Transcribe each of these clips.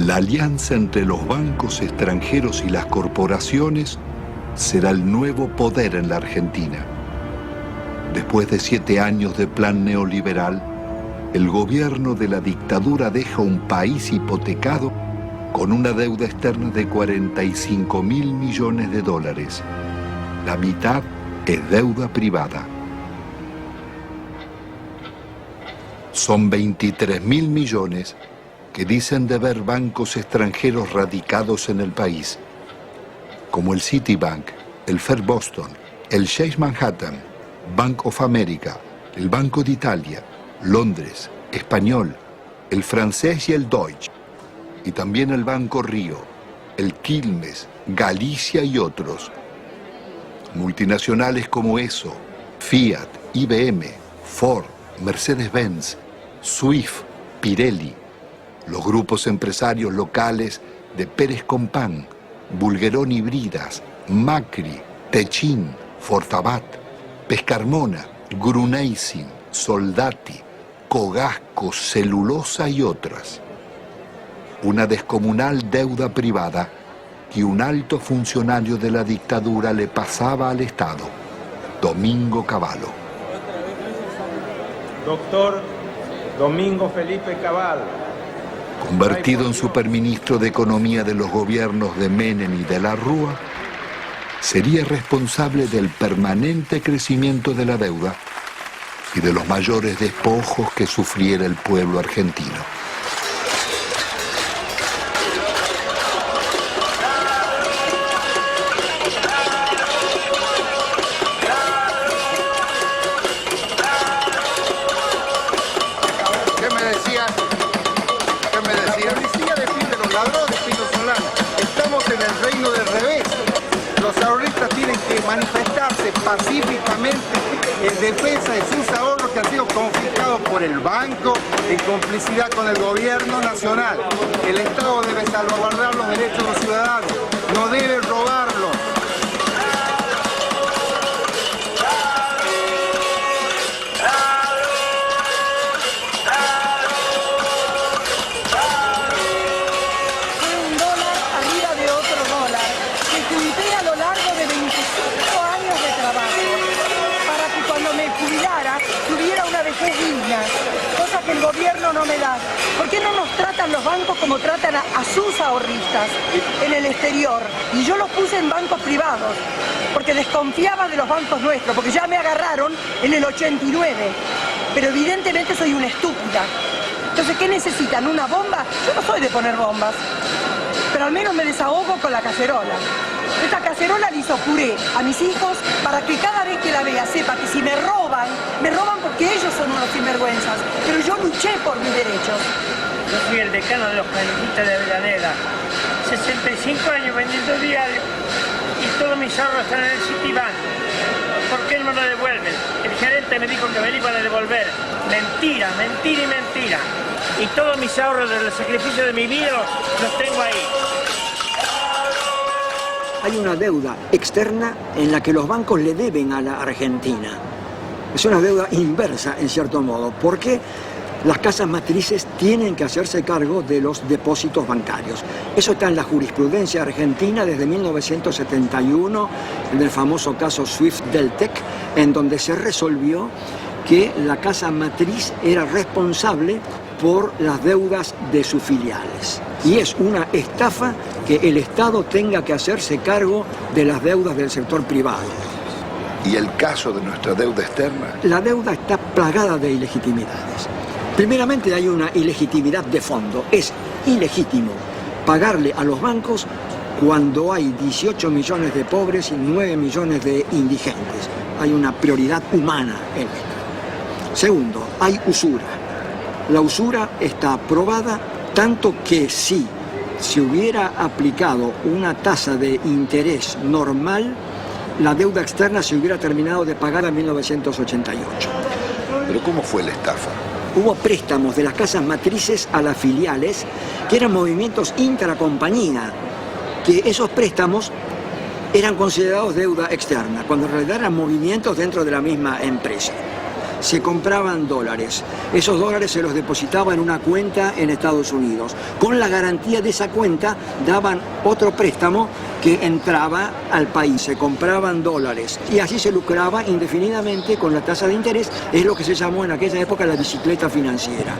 La alianza entre los bancos extranjeros y las corporaciones será el nuevo poder en la Argentina. Después de 7 años de plan neoliberal, el gobierno de la dictadura deja un país hipotecado con una deuda externa de 45.000 millones de dólares. La mitad es deuda privada. Son 23.000 millones que dicen deber bancos extranjeros radicados en el país, como el Citibank, el First Boston, el Chase Manhattan, Bank of America, el Banco de Italia, Londres, Español, el francés y el Deutsche, y también el Banco Río, el Quilmes, Galicia y otros. Multinacionales como ESO, Fiat, IBM, Ford, Mercedes-Benz, Swift, Pirelli, los grupos empresarios locales de Pérez Compán, Bulguerón y Bridas, Macri, Techin, Fortabat, Pescarmona, Gruneisin, Soldati, Cogasco, Celulosa y otras. Una descomunal deuda privada que un alto funcionario de la dictadura le pasaba al Estado, Domingo Cavallo. Doctor Domingo Felipe Cavallo. Convertido en superministro de Economía de los gobiernos de Menem y de la Rúa, sería responsable del permanente crecimiento de la deuda y de los mayores despojos que sufriera el pueblo argentino. Manifestarse pacíficamente en defensa de sus ahorros que han sido confiscados por el banco en complicidad con el gobierno nacional. El Estado debe salvaguardar los derechos de los ciudadanos, no debe robarlos. Cosa que el gobierno no me da. ¿Por qué no nos tratan los bancos como tratan a sus ahorristas en el exterior? Y yo los puse en bancos privados, porque desconfiaba de los bancos nuestros, porque ya me agarraron en el 89. Pero evidentemente soy una estúpida. Entonces, ¿qué necesitan? ¿Una bomba? Yo no soy de poner bombas, pero al menos me desahogo con la cacerola. Esta cacerola le hizo puré a mis hijos para que cada vez que la vea sepa que si me roban porque ellos son unos sinvergüenzas, pero yo luché por mis derechos. Yo fui el decano de los canonistas de Avellaneda, 65 años vendiendo diario y todos mis ahorros están en el Citibank. ¿Por qué no me lo devuelven? El gerente me dijo que me lo iban a devolver. Mentira, mentira y mentira. Y todos mis ahorros del sacrificio de mi vida los tengo ahí. Hay una deuda externa en la que los bancos le deben a la Argentina. Es una deuda inversa, en cierto modo, porque las casas matrices tienen que hacerse cargo de los depósitos bancarios. Eso está en la jurisprudencia argentina desde 1971, en el famoso caso Swift-Deltec, en donde se resolvió que la casa matriz era responsable por las deudas de sus filiales. Y es una estafa que el Estado tenga que hacerse cargo de las deudas del sector privado. ¿Y el caso de nuestra deuda externa? La deuda está plagada de ilegitimidades. Primeramente hay una ilegitimidad de fondo. Es ilegítimo pagarle a los bancos cuando hay 18 millones de pobres y 9 millones de indigentes. Hay una prioridad humana en esto. Segundo, hay usura. La usura está aprobada tanto que si se hubiera aplicado una tasa de interés normal, la deuda externa se hubiera terminado de pagar en 1988. ¿Pero cómo fue la estafa? Hubo préstamos de las casas matrices a las filiales que eran movimientos intracompañía, que esos préstamos eran considerados deuda externa, cuando en realidad eran movimientos dentro de la misma empresa. se compraban dólares. Esos dólares se los depositaba en una cuenta en Estados Unidos. Con la garantía de esa cuenta daban otro préstamo que entraba al país. Se compraban dólares y así se lucraba indefinidamente con la tasa de interés. Es lo que se llamó en aquella época la bicicleta financiera,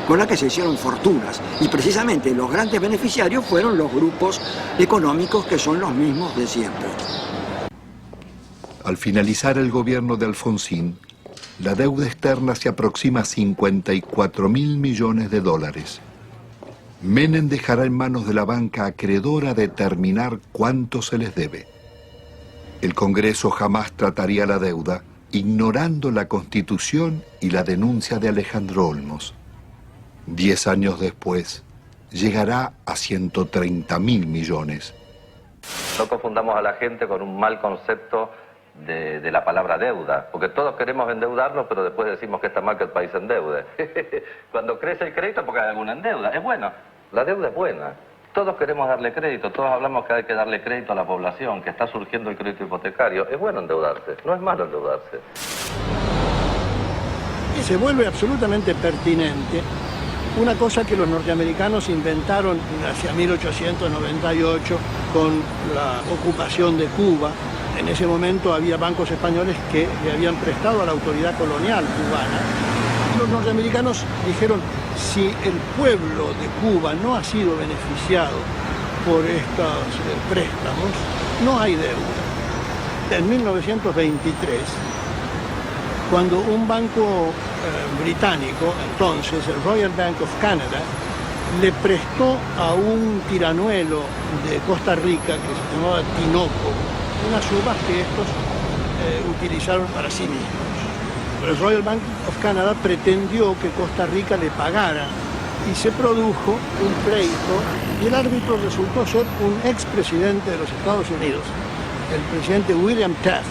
con la que se hicieron fortunas. Y precisamente los grandes beneficiarios fueron los grupos económicos que son los mismos de siempre. Al finalizar el gobierno de Alfonsín, la deuda externa se aproxima a 54.000 millones de dólares. Menem dejará en manos de la banca acreedora determinar cuánto se les debe. El Congreso jamás trataría la deuda, ignorando la Constitución y la denuncia de Alejandro Olmos. 10 años después, llegará a 130.000 millones. No confundamos a la gente con un mal concepto de la palabra deuda, porque todos queremos endeudarnos, pero después decimos que está mal que el país se endeude. Cuando crece el crédito porque hay alguna endeuda, es bueno, la deuda es buena. Todos queremos darle crédito, todos hablamos que hay que darle crédito a la población, que está surgiendo el crédito hipotecario. Es bueno endeudarse, no es malo endeudarse. Se vuelve absolutamente pertinente una cosa que los norteamericanos inventaron hacia 1898 con la ocupación de Cuba. En ese momento había bancos españoles que le habían prestado a la autoridad colonial cubana. Los norteamericanos dijeron, si el pueblo de Cuba no ha sido beneficiado por estos préstamos, no hay deuda. En 1923, cuando un banco británico, entonces el Royal Bank of Canada, le prestó a un tiranuelo de Costa Rica que se llamaba Tinoco unas uvas que estos utilizaron para sí mismos. El Royal Bank of Canada pretendió que Costa Rica le pagara y se produjo un pleito y el árbitro resultó ser un expresidente de los Estados Unidos, el presidente William Taft.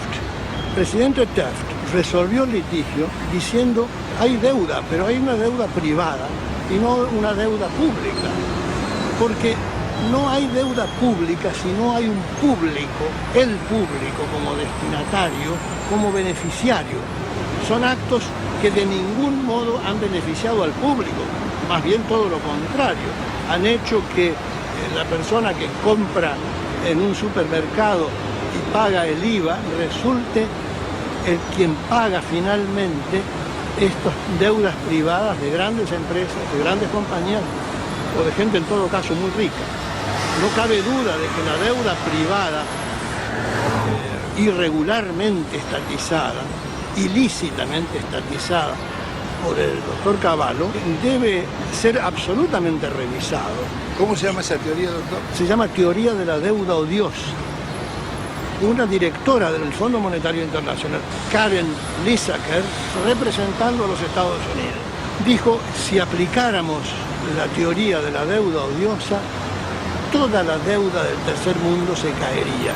El presidente Taft resolvió el litigio diciendo hay deuda, pero hay una deuda privada y no una deuda pública, porque no hay deuda pública si no hay un público, el público como destinatario, como beneficiario. Son actos que de ningún modo han beneficiado al público, más bien todo lo contrario. Han hecho que la persona que compra en un supermercado y paga el IVA resulte el quien paga finalmente estas deudas privadas de grandes empresas, de grandes compañías o de gente en todo caso muy rica. No cabe duda de que la deuda privada irregularmente estatizada, ilícitamente estatizada por el doctor Cavallo, debe ser absolutamente revisado. ¿Cómo se llama esa teoría, doctor? Se llama teoría de la deuda odiosa. Una directora del Fondo Monetario Internacional, Karen Lissaker, representando a los Estados Unidos, dijo, si aplicáramos la teoría de la deuda odiosa, toda la deuda del tercer mundo se caería.